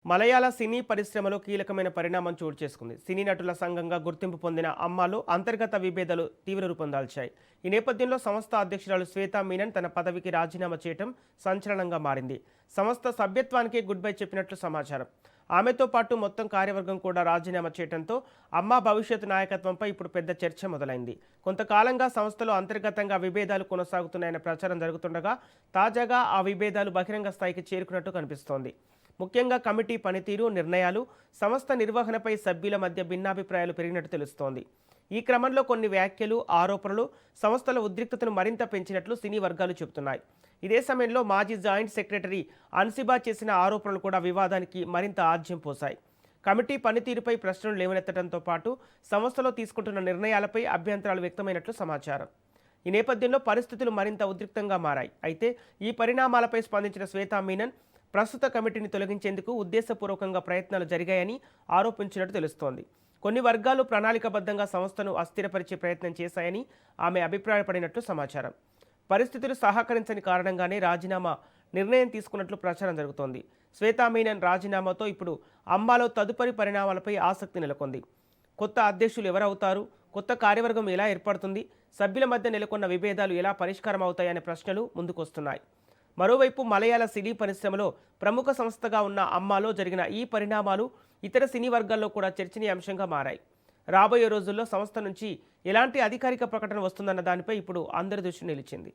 మలయాళ సినీ పరిశ్రమలో కీలకమైన పరిణామం చోటు చేసుకుంది. సినీ నటుల సంఘంగా గుర్తింపు పొందిన అమ్మాలో అంతర్గత విభేదాలు తీవ్ర రూపం దాల్చాయి. ఈ నేపథ్యంలో సంస్థ అధ్యక్షురాలు శ్వేతా మీనన్ తన పదవికి రాజీనామా చేయడం సంచలనంగా మారింది. సంస్థ సభ్యత్వానికి గుడ్ బై చెప్పినట్లు సమాచారం. ఆమెతో పాటు మొత్తం కార్యవర్గం కూడా రాజీనామా చేయడంతో అమ్మా భవిష్యత్తు నాయకత్వంపై ఇప్పుడు పెద్ద చర్చ మొదలైంది. కొంతకాలంగా సంస్థలో అంతర్గతంగా విభేదాలు కొనసాగుతున్నాయన్న ప్రచారం జరుగుతుండగా తాజాగా ఆ విభేదాలు బహిరంగ స్థాయికి చేరుకున్నట్టు కనిపిస్తోంది. ముఖ్యంగా కమిటీ పనితీరు, నిర్ణయాలు, సంస్థ నిర్వహణపై సభ్యుల మధ్య భిన్నాభిప్రాయాలు పెరిగినట్టు తెలుస్తోంది. ఈ క్రమంలో కొన్ని వ్యాఖ్యలు, ఆరోపణలు సంస్థల ఉద్రిక్తతను మరింత పెంచినట్లు సినీ వర్గాలు చెబుతున్నాయి. ఇదే సమయంలో మాజీ జాయింట్ సెక్రటరీ అన్సిబా చేసిన ఆరోపణలు కూడా వివాదానికి మరింత ఆజ్యం పోశాయి. కమిటీ పనితీరుపై ప్రశ్నలు లేవనెత్తడంతో పాటు సంస్థలో తీసుకుంటున్న నిర్ణయాలపై అభ్యంతరాలు వ్యక్తమైనట్లు సమాచారం. ఈ నేపథ్యంలో పరిస్థితులు మరింత ఉద్రిక్తంగా మారాయి. అయితే ఈ పరిణామాలపై స్పందించిన శ్వేతా మీనన్ ప్రస్తుత కమిటీని తొలగించేందుకు ఉద్దేశపూర్వకంగా ప్రయత్నాలు జరిగాయని ఆరోపించినట్టు తెలుస్తోంది. కొన్ని వర్గాలు ప్రణాళికాబద్ధంగా సంస్థను అస్థిరపరిచే ప్రయత్నం చేశాయని ఆమె అభిప్రాయపడినట్లు సమాచారం. పరిస్థితులు సహకరించని కారణంగానే రాజీనామా నిర్ణయం తీసుకున్నట్లు ప్రచారం జరుగుతోంది. శ్వేతా మీనన్ రాజీనామాతో ఇప్పుడు అమ్మాలో తదుపరి పరిణామాలపై ఆసక్తి నెలకొంది. కొత్త అధ్యక్షులు ఎవరవుతారు? కొత్త కార్యవర్గం ఎలా ఏర్పడుతుంది? సభ్యుల మధ్య నెలకొన్న విభేదాలు ఎలా పరిష్కారం అవుతాయనే ప్రశ్నలు ముందుకొస్తున్నాయి. మరోవైపు మలయాళ సినీ పరిశ్రమలో ప్రముఖ సంస్థగా ఉన్న అమ్మాలో జరిగిన ఈ పరిణామాలు ఇతర సినీ వర్గాల్లో కూడా చర్చనీయాంశంగా మారాయి. రాబోయే రోజుల్లో సంస్థ నుంచి ఎలాంటి అధికారిక ప్రకటన వస్తుందన్న దానిపై ఇప్పుడు అందరి దృష్టి నిలిచింది.